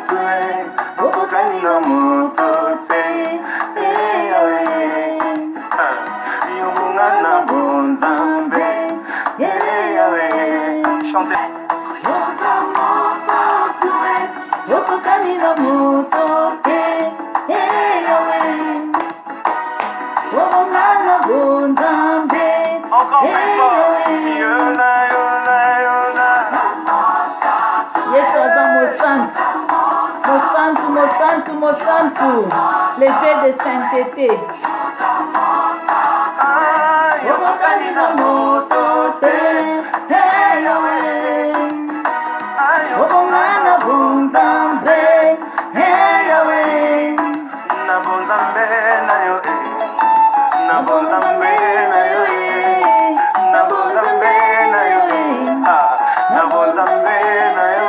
tue okokani na moto te yawe yobonga na bonzambe yawe chante okokani na moto te yawe yobonga na bonzambe Mon santo, le Dieu de sainteté. Okokani na moto te, hey Yahweh. Obonga na bonzambe, hey Yahweh. Na bonzambe na yo, na bonzambe na yo, na bonzambe na yo, na bonzambe na yo.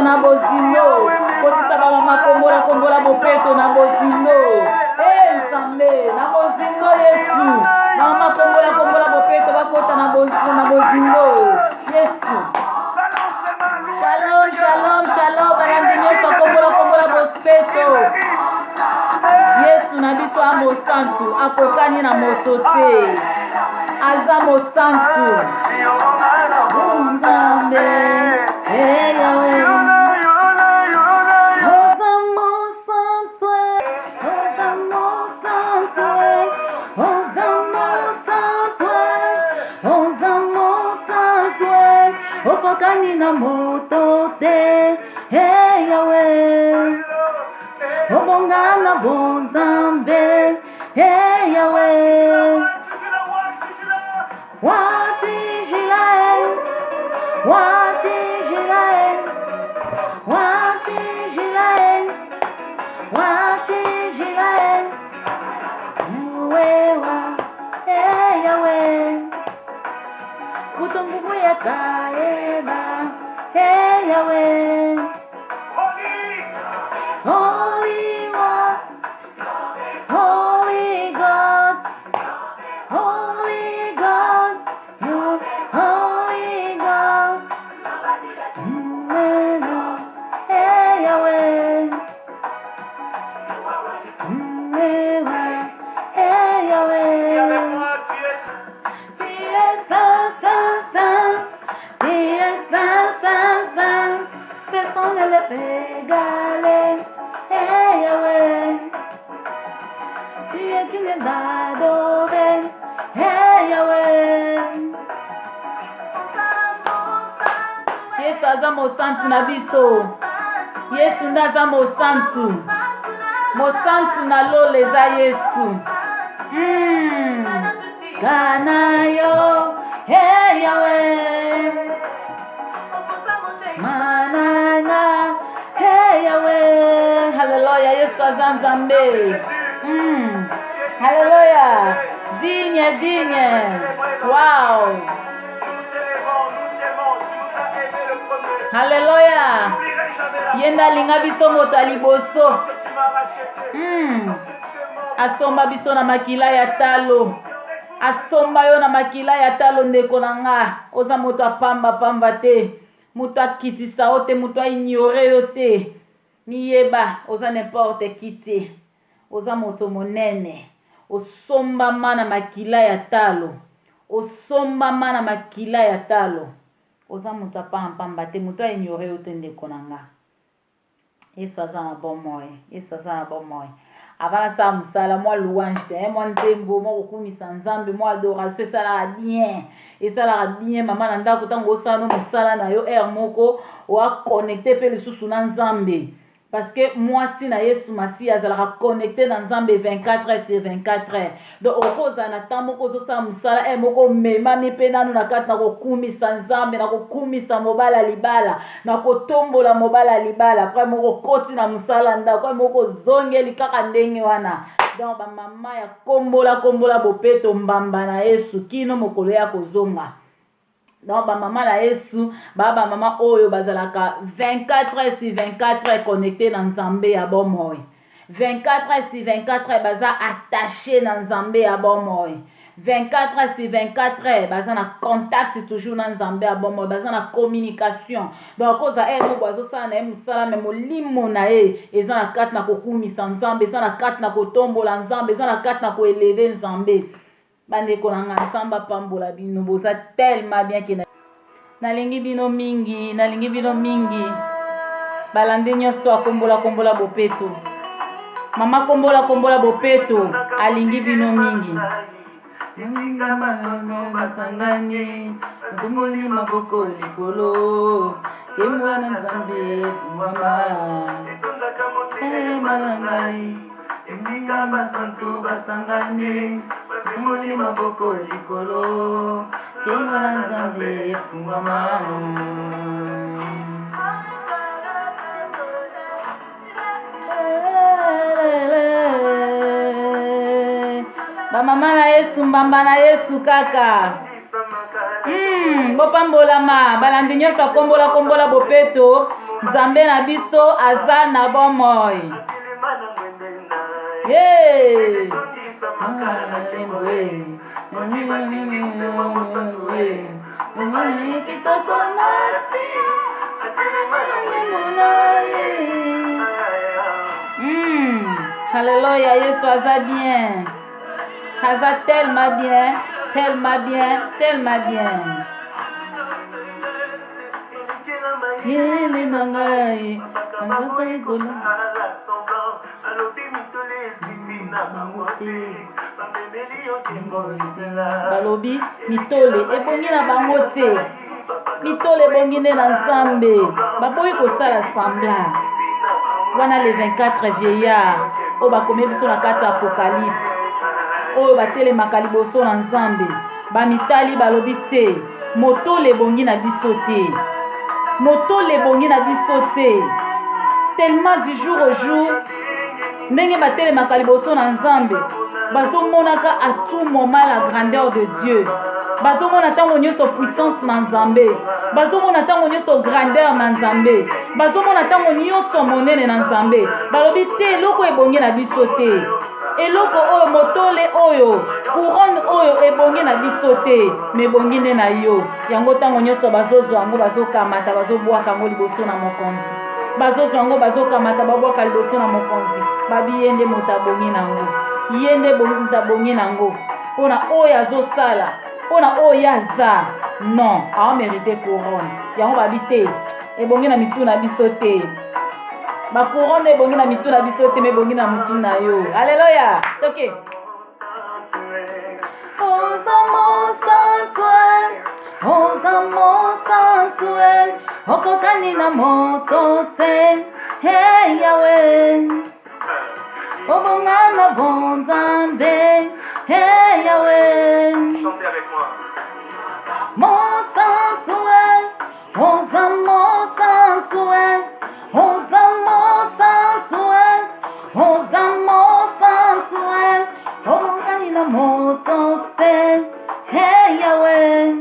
Na bozino kotisa ba mama kombola bopeto na bozino nzambe na bozino Yesu na mama kombola bopeto bakota na bozino Yesu shalom balandi nyonso kombola bopeto Yesu na biso amosantu akokani na moto te aza mosantu nzambe Yahweh okokani na moto te hey Yahweh obonga na bonzambe hey Yahweh watijilae wewa hey Yahweh kutombumu ya kaeba hey Yahweh Holy One Holy God Holy God Holy God hey Yahweh hey Yahweh personne ne le peut égaler hey Yahweh tu es digne d'adorer hey Yahweh Yesu aza mosantu na biso Yesu ndaza mosantu na lole eza Yesu kana yo hey Yahweh manana hey Yahweh haleluya Yesu aza nzambe haleluya digne wow haleluya yenda linga biso moto aliboso asomba biso na makila ya talo asomba yo na makila ya talo ndeko na nga oza moto apamba te moto akitisa yo te moto aignore yo te miyeba oza n'importe qui te oza moto monene osombama na makila ya talo oza moto apamba te moto aignore yo te ndeko na nga Yesu aza na bomoi avant ça musala moi louange te moi ndembo moi kokumisa nzambe moi adoration esalaka bien mama na ndako ntango osala mosala na yo air moko oa connecté pe lisusu na nzambe parce que mwasi na Yesu Masi azalaka connecté na nzambe 24h/24h donc okoza na temps moko ozosala musala moko memami pe nanu na kati na kokumisa nzambe na kokumisa mobala libala na kotombola mobala libala après moko koti na musala ndako moko zongeli kaka ndenge wana donc bamama ya kombola bopeto mbamba na Yesu kino mokolo ya kozonga. Donc bamama na Yesu bamama oyo bazalaka 24 heures sur 24 heures connecté na Nzambe ya bomoi. 24 heures sur 24 heures baza attaché na Nzambe ya bomoi. 24 heures sur 24 heures baza na contact toujours na Nzambe ya bomoi, baza na communication. Donc koza moko azosala na ye mosala me molimo na ye eza na kati na kokumisa Nzambe, eza na kati na kotombola Nzambe, eza na kati na koeleve Nzambe. Bandeko na nga Nzambe apambola bino boza tellement bien ke nalingi bino mingi balandi nyonso akombola bopeto. Mama kombola bopeto alingi bino mingi. Masangani ndomoni maboko likolo kemwana Nzambe mama malangai esika basantu basangani ndomoni maboko likolo kemwana Nzambe mama. Bamama na Yesu mbamba na Yesu kaka. Bopambolama balandi nyonso akombola bopeto Nzambe na biso aza na bomoi. Hey! Alléluia, Yesu aza bien. Aza tellement bien. Yele nangai, nangai kola. Balobi mitole ebongi na bango te. Mitole ebongi na Nzambe. Baboyi kosala semblant. Wana les 24 vieillards. O bakomi biso na kati Apocalypse. Oyo batelemaka liboso na Nzambe bamitali balobi te motole ebongi na biso te. Tellement du jour au jour ndenge batelemaka liboso na Nzambe bazomonaka à tout moment la grandeur de Dieu, bazomona ntango nyonso puissance na Nzambe, bazomona ntango nyonso grandeur na Nzambe, bazomona ntango nyonso monene na Nzambe. Balobi te eloko ebongi na biso te. Eloko oyo motole oyo couronne oyo ebongi na biso te me bongi nde na yo. Yango ntango nyonso bazozwa yango bazokamata bazobwaka yango liboso na mokonzi, bazozwa yango bazokamata babwaka liboso na mokonzi babi ye nde moto abongi nango, ye nde moto abongi nango mpona oyo azosala, mpona oyo aza non aomerite couronne. Yango babi te ebongi na mitu na biso te. Ma couronne ebongi na mitu na biso te me ebongi na mutu na yo. Alléluia. Ok. Ozamo santuel okokani na moto te. Hey Yahweh. Obongana bon Nzambe. Hey Yahweh. Chantez avec moi. Mon santuel. Ozamo santuel. Ozamo santuel, obongani na moto te. Hey Yahweh,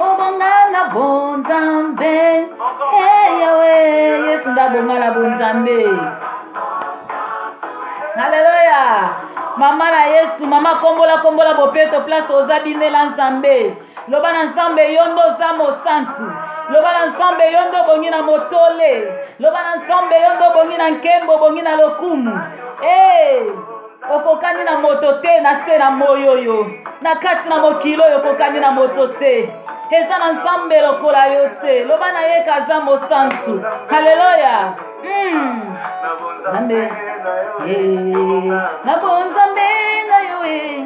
obongana bon Nzambe. Hey Yahweh, Yesu ndabongana bon Nzambe. Alléluia. Mama na Yesu, mama kombola bopeto place ozabinela Nzambe. Loba na Nzambe yondo za mosantu. Loba na Nzambe yondo bongi na motole. Loba na Nzambe yondo bongi na nkembo bongi na lokumu. Okokani na moto te na se na moyoyo. Na kati na mokilo okokani na moto te. Eza na Nzambe lokola yo te. Loba na ye kaza mosantu. Haleluya. Nzambe. Na bon Nzambe na yo e.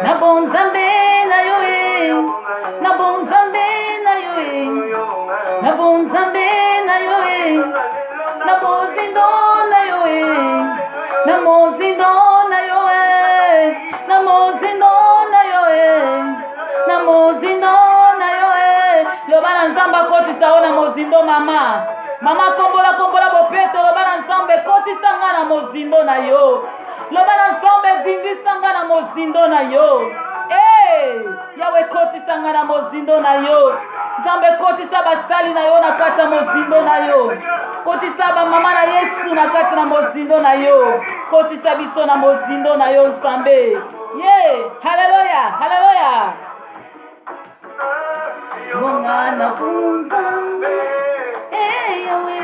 Na bon Nzambe na yo e. Na bon Nzambe na yo e. Na bon Nzambe na yo e. Na mozindo na yo e. Na mozindo na yo e. Na mozindo na yo e. Na mozindo na yo e. Loba na Nzambe akotisa o na mozindo mama kombola bopeto loba na Nzambe kotisa nga na mozindo na yo. loba na nzambe dingisanga na mozindo na yo. Yawe kotisanga na mozindo na yo. Nzambe kotisa basali na yo na kati ya mozindo na yo. Kotisa bamama na Yesu na kati na mozindo na yo. Kotisa biso na mozindo na yo Nzambe. Haleluya, haleluya. Bonga na Nzambe. Yawe.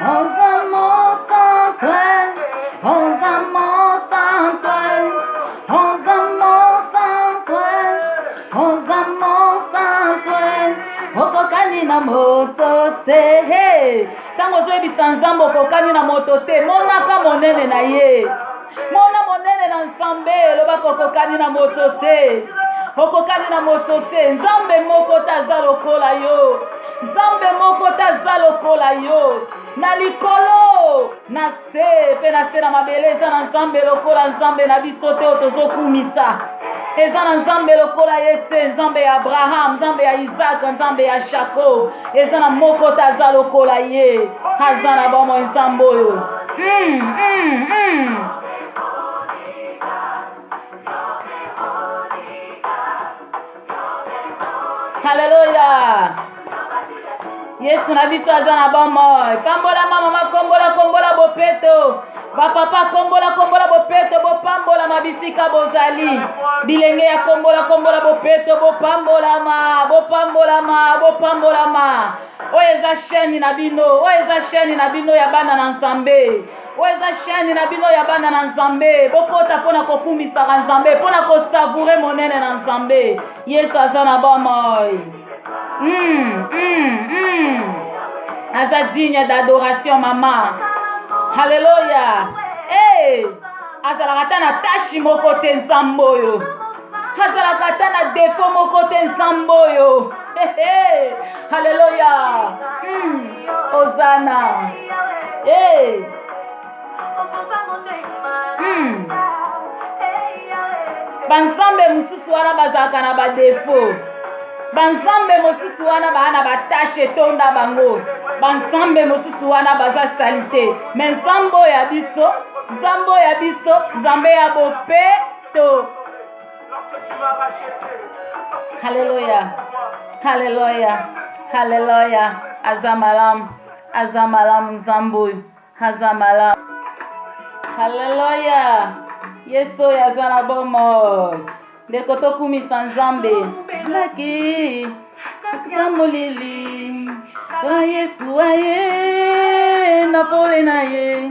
Ozamo santwe. Ozamo santwe. Ozamo santwe. Ozamo santwe. Okokani na moto te. Tango zoyebisa Nzambe okokani na moto te. Monaka monene na ye. Mona monene na Nzambe lobaka okokani na moto te. Okokani na moto te. Nzambe moko taza lokola yo. Nzambe moko taza lokola yo. Na likolo na se pe na se na mabele eza na Nzambe lokola Nzambe na biso te tozokumisa. Eza na Nzambe lokola ye te. Nzambe ya Abraham, Nzambe ya Isaac, Nzambe ya Jacob. Eza na moko taza lokola ye. Aza na bomo Nzambe oyo. Haleluya. Yesu na biso aza na bomo. Pambola mama kombola bopeto. Bapapa kombola bopeto bopambola mabisika bozali. Bilenge ya kombola bopeto bopambola ma. Oyo eza sheni na bino. Oyo eza sheni na bino ya bana na Nzambe. Oyo eza sheni na bino ya bana na Nzambe. Bokota pona kokumisaka Nzambe, pona kosavoure monene na Nzambe. Yesu aza na bomo. Aza digne d'adoration mama. Haleluya. Azalaka ta na tashi moko te Nzambe oyo. Azalaka ta na defo moko te Nzambe oyo. Haleluya. Ozana. Banzambe mususu wana bazalaka na badefo. Banzambe mosusu wana bana batashe tonda bango. Banzambe mosusu wana baza salite. Mais Nzambe ya biso, Nzambe ya biso, Nzambe ya bopeto. Haleluya. Haleluya. Haleluya. Azamalam. Azamalam Nzambe. Azamalam. Haleluya. Yesu yazana bomo. Ndeko tokumisa Nzambe. Laki Zamolili Kwa Yesu aye Napole na ye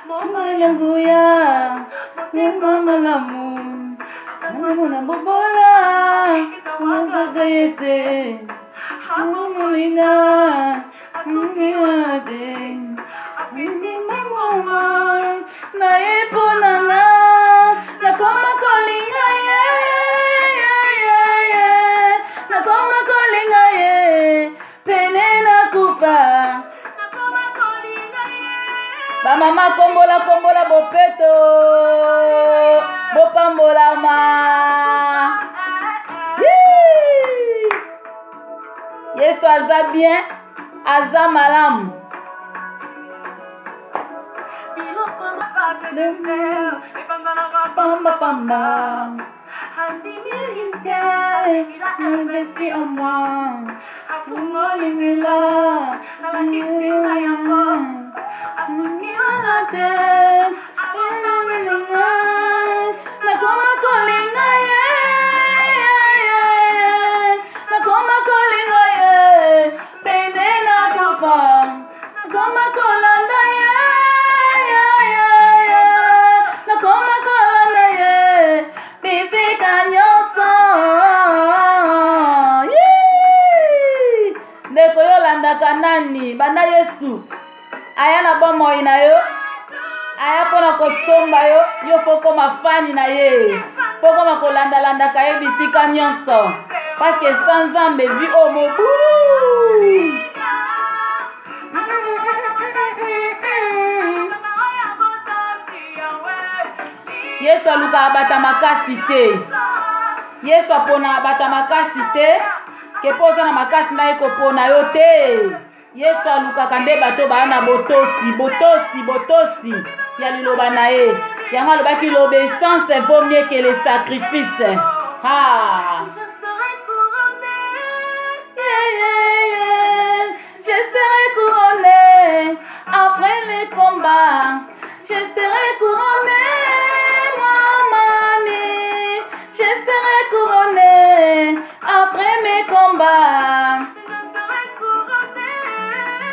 Mama yangu ya Mama lamu Mama bobola Mama yete Mama lina Mama de Mama Na yepo nana Na koma kolinga ye Nakoma kolinga ye Penena kupa Nakoma kolinga ye Ba mama kombola bopeto Bopambola ma Yesu aza bien Aza malamu Pamba investi en moi. Afungolingila, nakisika yako. Afungiona te, enaminunga. Nakoma kolinga ye, nakoma kolinga ye. Pende na kupa, nakoma kolanda ye, nakoma kolanda ye. Bisika nyoso. Ndeko yo landaka nani banda Yesu aya na bomo ina yo aya pona kosomba yo yo foko mafani na ye foko makolanda landaka ye bisika nyonso parce que sans Nzambe vi o mobulu Yesu aluka abata makasi te Yesu apona abata makasi te ke poza na makasi na eko pona yo te Yesu alukaka nde bato bana botosi ya liloba na ye yango alobaki l'obéissance vaut mieux que les sacrifices. Je serai couronné après les combats. Je serai couronné, mamie. Je serai couronné après mes combats.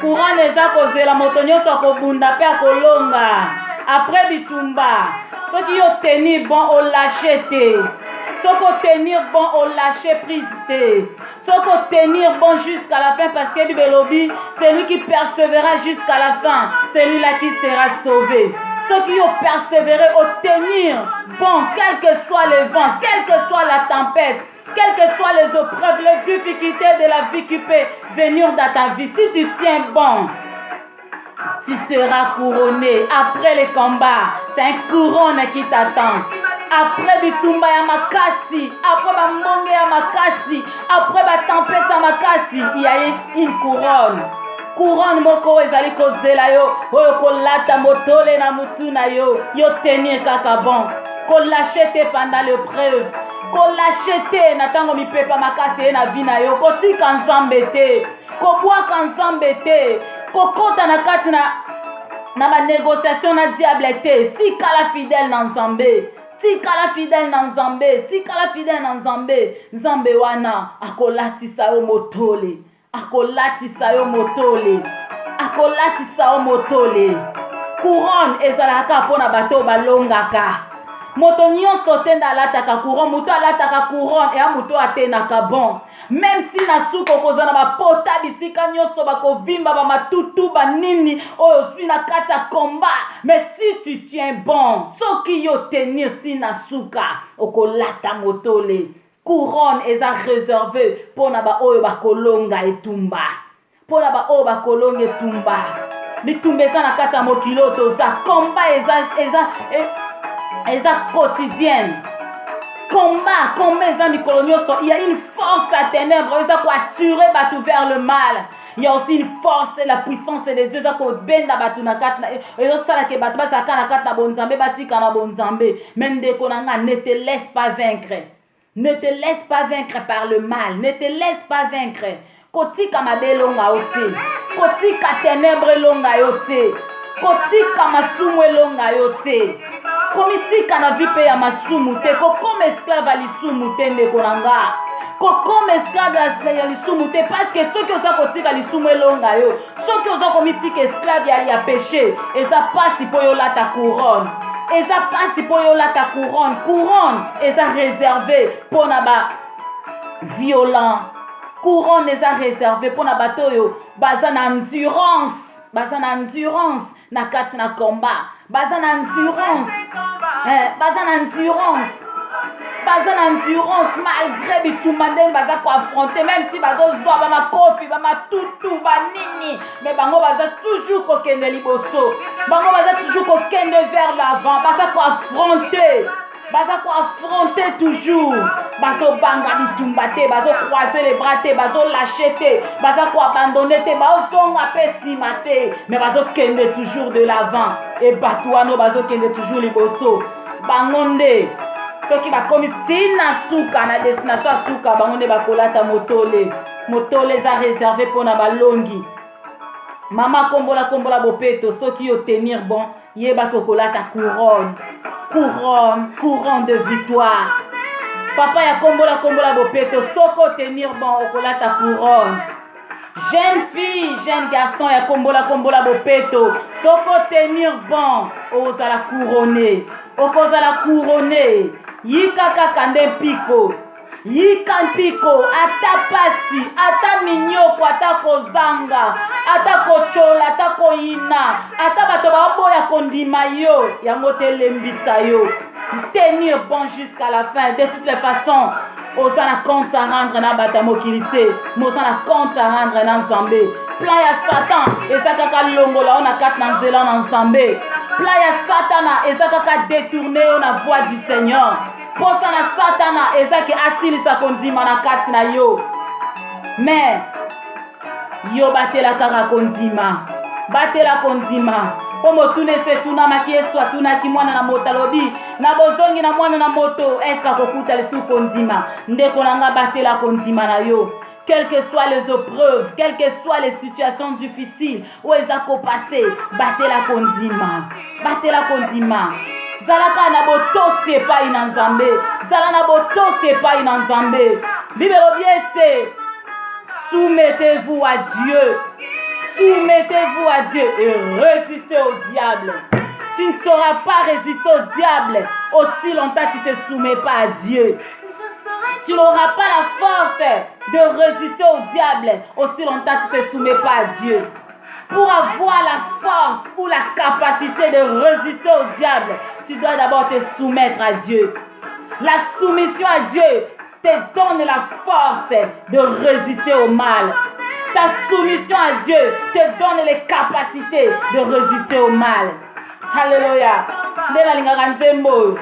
Couronne eza kozela moto nyonso akobunda mpe akolonga après bitumba. Soki yo tenir bon o lâcher te. Soko tenir bon au lâcher prise te. Soko tenir bon jusqu'à la fin parce que Bibelobi, celui qui persévérera jusqu'à la fin, celui-là qui sera sauvé. Ceux qui ont persévéré au tenir bon, quel que soit le vent, quelle que soit la tempête, quelles que soient les épreuves, les difficultés de la vie qui peut venir dans ta vie, si tu tiens bon, tu seras couronné. Après le combat, c'est un couronne qui t'attend. Après bitumba ya makasi, après ba monge ya makasi, après ba tempête ya makasi, il y a une couronne. Couronne moko ezali kozela yo, oyo kolata motole na mutu na yo, yo tenir kaka bon. Ko lâcher te pendant l'épreuve. Ko lâcher te na tango mipepa makasi na vie na yo, ko tika nzambe te. Ko bwaka nzambe te. Ko kota na kati na ba négociation na diable te. Tika la fidèle na nzambe. Tika la fidèle na nzambe. Tika la fidèle na nzambe. Nzambe wana akolatisa yo motole. Akolatisa yo motole. Akolatisa yo motole. Couronne ezalaka pona bato balongaka. Moto nyonso tenda alataka couronne, moto alataka couronne et moto atenaka bon. Même si na suko kozana ba pota bisika nyonso bakovimba ba matutu banini oyo si na kati ya combat, mais si tu tiens bon, soki yo tenir ti na suka okolata motole. Couronne eza réservé pona ba oyo bakolonga etumba. Pona ba oyo bakolonga etumba. Bitumba eza na kati ya mokilo toza combat eza quotidienne. Combat eza mikolo nyonso. Il y a une force à ténèbres eza ko attirer batu vers le mal. Il y a aussi une force et la puissance de Dieu eza ko benda batu na kati na ezo sala ke batu basaka na kati na bonzambe batika na bonzambe. Mendeko nanga, ne te laisse pas vaincre. Ne te laisse pas vaincre par le mal. Ne te laisse pas vaincre. Kotika mabe longa ote. Kotika ténèbres longa yote. Kotika masumu longa yote. Komitika na vipe ya masumu te. Kokome esclave ya lisumu te ndeko nanga. Kokome esclave ya lisumu te. Parce que ceux qui osa kotika lisumu longa yo, ceux qui osa komitika esclave ya péché, eza pasi po yo lata couronne. Eza pasi po yo lata couronne. Couronne eza réservé pour na ba violent. Couronne eza réservé pour na bato yo baza na endurance. Baza na endurance na kati na combat. Baza na endurance. Baza na endurance. Baza na endurance malgré bitumande baza ko affronter, même si bazo zwa ba makofi ba matutu ba nini, mais bango baza toujours ko kende liboso. Bango baza toujours ko kende vers l'avant. Baza ko affronter. Baza ko affronter toujours. Bazo banga bitumba te, bazo croiser les bras te, bazo lâcher te, bazo ko abandonner te, bazo zonga pe sima te, mais bazo kende toujours de l'avant. Et batuano bazo kende toujours liboso. Bangonde soki bakomi tina suka na destination suka, bangonde bakolata motole. Motole eza réservé pona balongi. Mama kombola bopeto soki yo tenir bon, yeba kokolata couronne. Couronne de victoire. Papa ya kombola bopeto soko tenir bon okolata couronne. Jeune fille, jeune garçon ya kombola bopeto soko tenir bon ozala couronné. Okozala couronné. Yika kaka nde mpiko. Yika mpiko ata pasi, ata minyoko, ata kozanga, ata kochola, ata koyina, ata bato baboya kondima yo, yango te lembisa yo. Tenir bon jusqu'à la fin. De toutes les façons, osa na compte à rendre na bata mokilité, osa na compte à rendre na nzambe. Plan ya Satan eza kaka longola ona kat na nzela na nzambe. Plan ya Satana eza kaka détourner yo na voie du Seigneur. Posa na Satana eza ki asilisa kondima na kati na yo. Mais yo batela kaka kondima. batela kondima po motuna esetunamaki yesu atunaki mwana na moto alobi na bozongi na mwana na moto eske akokuta lisusu kondima ndeko na nga batela kondima na yo. Quelles que soient les épreuves, quelles que soient les situations difficiles, où ils ont passé, battez la kondima. Battez la kondima. Zalaka na boto c'est pas inanzambe. Zala na boto c'est pas inanzambe. Bible obiete. Soumettez-vous à Dieu. Soumettez-vous à Dieu et résistez au diable. Tu ne sauras pas résister au diable aussi longtemps que tu ne te soumets pas à Dieu. Tu n'auras pas la force de résister au diable aussi longtemps que tu ne te soumets pas à Dieu. Pour avoir la force ou la capacité de résister au diable, tu dois d'abord te soumettre à Dieu. La soumission à Dieu te donne la force de résister au mal. Ta soumission à Dieu te donne les capacités de résister au mal. Alléluia. Ndela lingaka nzembo.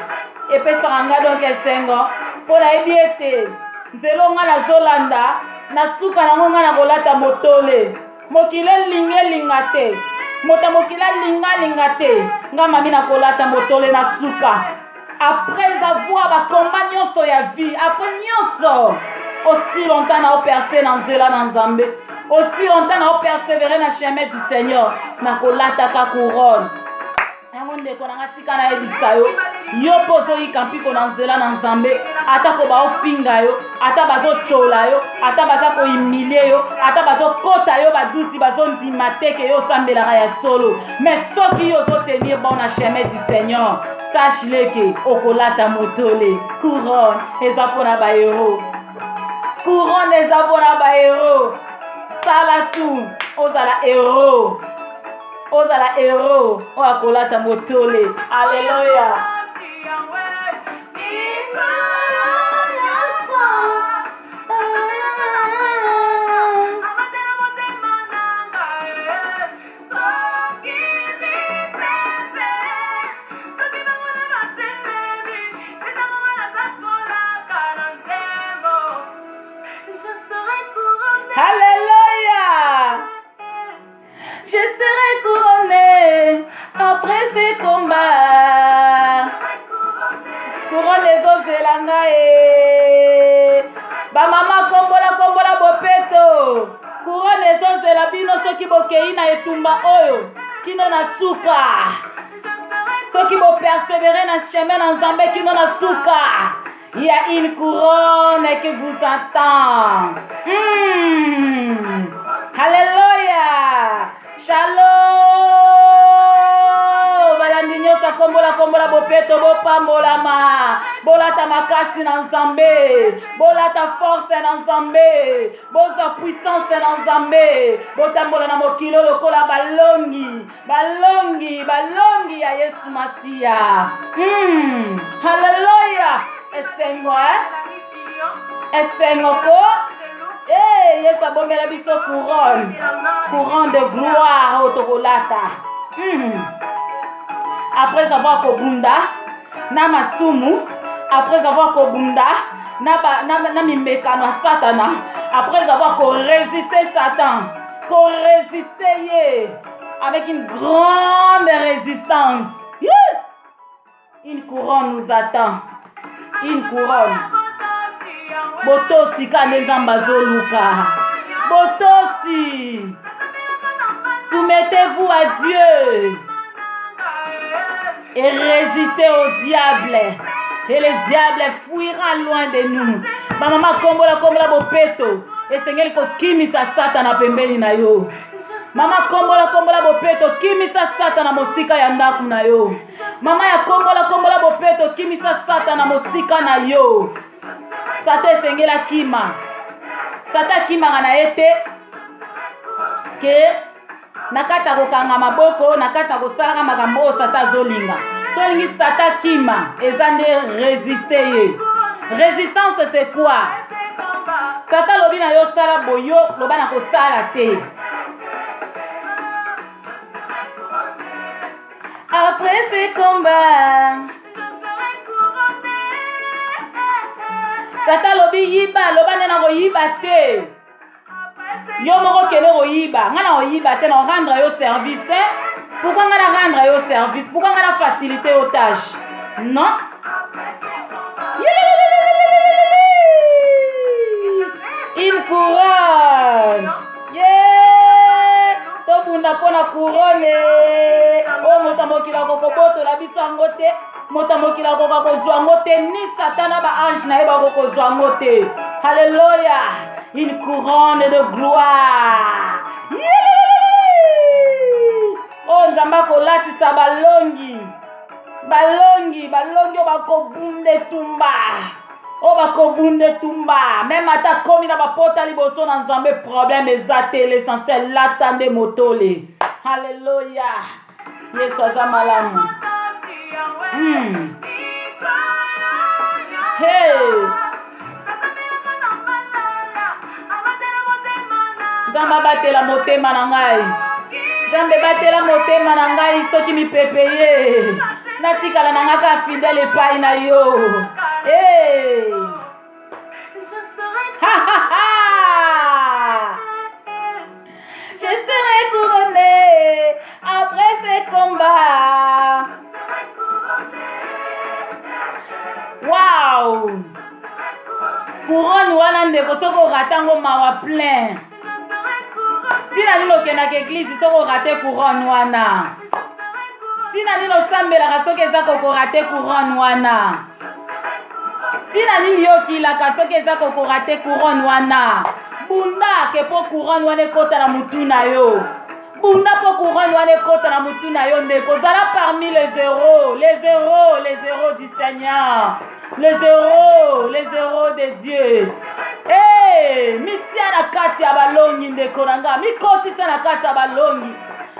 Epesaka nga donc esengo. Pour la ebiete. Nzelo nga nazolanda. Nasuka nango nga nakolata motole. Mokile linge lingate. Mota mokila linga lingate. Nga mami nakolata motole nasuka. Après avoir ma combat nyonso ya vie. Après nyonso. Aussi longtemps na percé dans nzela na nzambe. Aussi longtemps na persévérer na chemin du Seigneur. Nakolata ka couronne. Yango ndeko na ngatika na yebisa yo. Yo pozo yikampiko na nzela na nzambe. Ata ko ba ofinga yo. Ata bazo chola yo. Ata baza ko humilie yo. Ata bazo kota yo baduti bazo ndima teke yo sambela ya solo. Mais soki yo zo tenir bon na chemin du Seigneur. Sache-le que okolata motole. Couronne eza pona ba héros. Couronne eza pona ba héros. Sala tout. Ozala héros. Ozala héros. Okolata motole. Alléluia. Je serai couronné après ces combats. Couronne les autres de l'angae. Ba mama kombola bopeto. Couronne les autres de la bino soki bokei na etumba oyo. Kino na suka. Soki bo persévérer na chemin na nzambe kino na suka. Il y a une couronne qui vous attend. Alléluia. Shalom. Balandinyo sa kombola bopeto bopambola ma. Bolata makasi na nzambe. Bolata force na nzambe. Boza puissance na nzambe. Botambola na mokilo lokola balongi. Balongi ya Yesu Masia. Hallelujah. Esengo ko. Yesu abombela biso couronne de gloire otokolata. Après avoir kobunda na masumu, après avoir kobunda na mimekano Satana, après avoir résister Satan, résister ye avec une grande résistance. Une couronne nous attend. Une couronne. Botosi kanezamba zoluka. Botosi. Soumettez-vous à Dieu. Et résistez au diable. Et le diable fuira loin de nous. Ma maman kombola bopeto. Et Seigneur ko kimisa Satana pembeni na yo. Mama kombola bopeto kimisa Satana mosika ya ndaku na yo. Mama ya kombola bopeto kimisa Satana mosika na yo. Sata esengela kima. Sata kima na ete ke nakata kokanga maboko nakata kosala makambo sata zolinga. Solingi sata kima ezande résister ye. Résistance c'est quoi? Sata lobi na yo sala boyo loba na kosala te. Après ces combats, Sata lobi yiba loba nena ko yiba te. Yo moko kele oyiba, ngana oyiba te na rendre yo service, hein? Pourquoi ngana rendre yo service? Pourquoi ngana faciliter aux tâches? Non? Une couronne. Yeah! Tobunda pona couronne. Oh, motamokila kokoboto la biso yango te. Motamokila kokozwa yango te. Ni satana ba ange na ye bakozwa yango te. Alléluia. Une couronne de gloire. Oh, nzamba kolatisa balongi. Balongi o bakobunde tumba. O bakobunde tumba. Même ata komi na bapota liboso na nzambe problème ezate l'essentiel latande motole. Alléluia. Yesu aza malamu. Hey. Nzamba batela motema na ngai. Nzambe batela motema na ngai soki mipepeye. Natikala na ngaka fidèle epai na yo. Hey. Ha ha ha. Je serai couronné après ce combat. Wow. Couronne wana ndeko soko ratango mawa plein. Tina nino kenaka église soko rate couronne wana. Tina nino sambelaka soki eza kokorate couronne wana. Tina nini yokilaka soki eza kokorate couronne wana. Bunda ke po couronne wana ekota na mutu na yo. Bunda po couronne wana ekota na mutu na yo ndeko. Zala parmi les zéros du Seigneur. Les zéros de Dieu. Hey, mitia na kati ya balongi ndeko nanga. Mikotisa na kati ya balongi.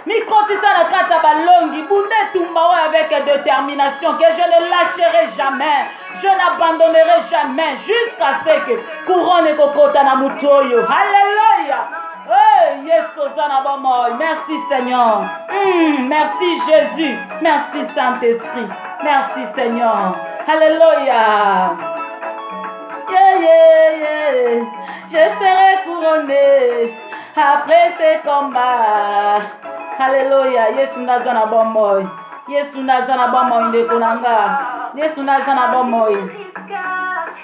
Mikotisa na kati ya balongi. Bunde tumba avec détermination que je ne lâcherai jamais. Je n'abandonnerai jamais jusqu'à ce que couronne ekokota na mutoyo. Alléluia. Hey, Yesu zana bomoy. Merci Seigneur. Merci Jésus. Merci Saint-Esprit. Merci Seigneur. Alléluia. Yeah. Je serai couronné après ce combat. Alléluia. Yesu nazana bomoy. Yesu nazana bomoy ndeko nanga. Yesu nazana bomoy.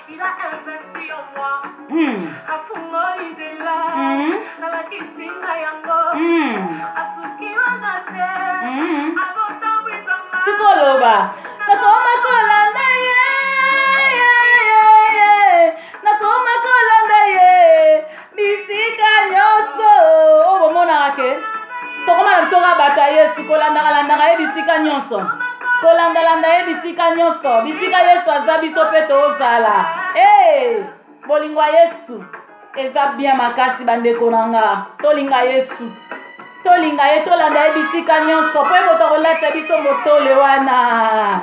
Il a investi en moi. Tikoloba. Nakoma kolanda ye. Nakoma kolanda ye. Bisika nyoso. O bomona ake. Tokoma na bisoka bata Yesu kolanda ye bisika nyonso. Kolanda ye bisika nyonso. Bisika Yesu aza biso pe tozala. Eh, bolingwa Yesu. Eza bien makasi bandeko nanga. Tolinga Yesu. Tolinga ye tolanda ye bisika nyonso. Po ebo tokolata biso motole wana.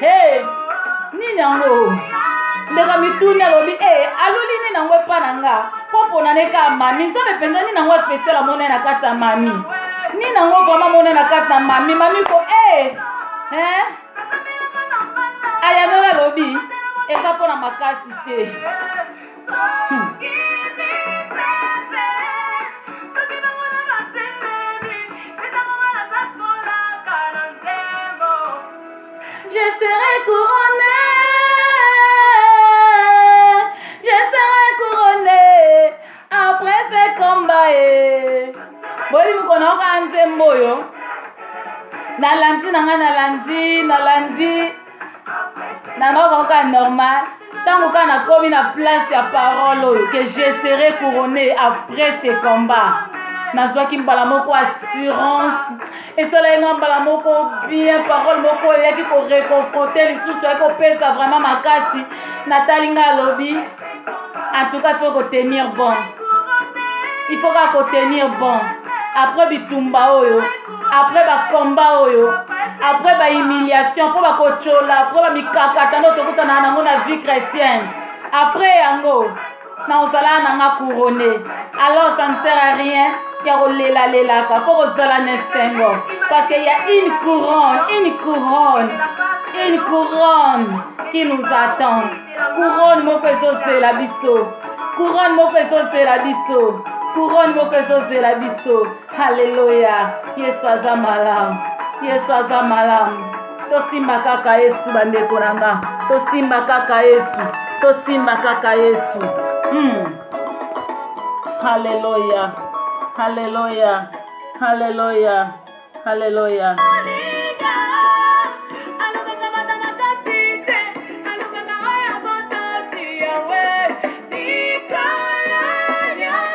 Hey, nini yango? Ndeka mituni alobi, aloli nini yango epa nanga? Popo na neka mami. Nzambe penza nini yango spesiala mone na kata mami. Nini yango vraiment mone na kata mami. Mami ko, ayanola lobi. Eza pona makasi te. Je serai couronné. Je serai couronné après ce combat. Boli mukona oka nzembo yo. Nalandi nanga nalandi. Nanoka normal. Tant qu'on a commis la place à parole que je serai couronné après ce combat. Nazwa ki mbala moko assurance. Et cela est mbala moko bien parole moko yaki ko réconforter lisusu yako pesa vraiment makasi. Nathalie Ngalobi. En tout cas, il faut tenir bon. Il faut tenir bon. Après bitumba oyo, après ba combat oyo, après ba humiliation, après ba kochola, après ba mikakata no tokuta na nango na vie chrétienne. Après yango, na osala na nga couronné. Alors ça ne sert à rien ya kolela lelaka po kozala na esengo parce qu'il y a une couronne qui nous attend. Couronne moko ezozela biso, couronne moko ezozela biso, couronne moko ezozela biso. Haleluya. Yesu aza malamu, Yesu aza malamu. Tosimba kaka Yesu bandeko nanga, tosimba kaka Yesu, tosimba kaka Yesu. Haleluya, haleluya, haleluya, haleluya.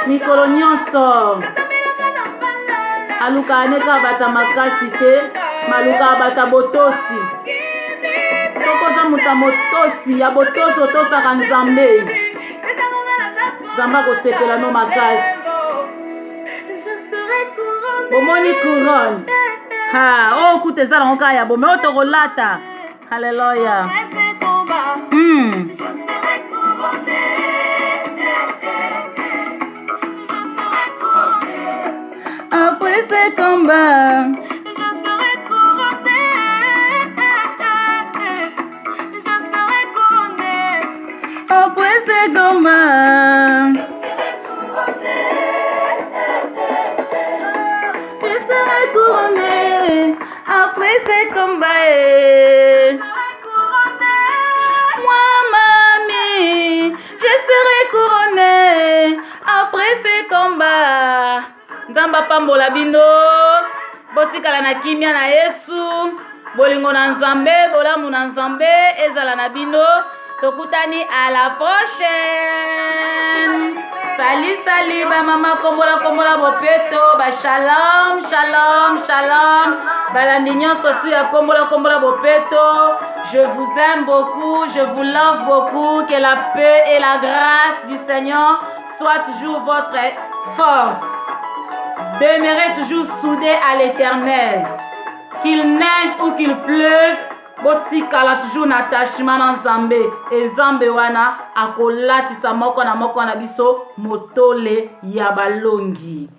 Mikolo nyonso aluka aneka bata makasi te, maluka bata botosi. Sokoza muta motosi ya botosi otosaka Nzambe. Nzambe akosepela no makasi. Bomoni couronne. Oh kuta ezala ngo kaya bome otokolata. Haleluya. Après ce combat, je serai couronné. Après ce combat, je serai couronné. Après ce combat, moi mamie, je serai couronné. Après ce combat. Nzamba pambola bino, botikala na kimia na Yesu, bolingo na Nzambe, bolamu na Nzambe, ezala na bino, tokutani à la prochaine. Salut, ba mama kombola bopeto, ba shalom, balandi nyonso tu ya kombola bopeto. Je vous aime beaucoup, je vous love beaucoup, que la paix et la grâce du Seigneur soient toujours votre force. Demeurez toujours soudés à l'Éternel. Qu'il neige ou qu'il pleuve, botikala toujours n'attachement na Nzambe. Et Nzambe wana akolatisa moko na biso motole ya balongi.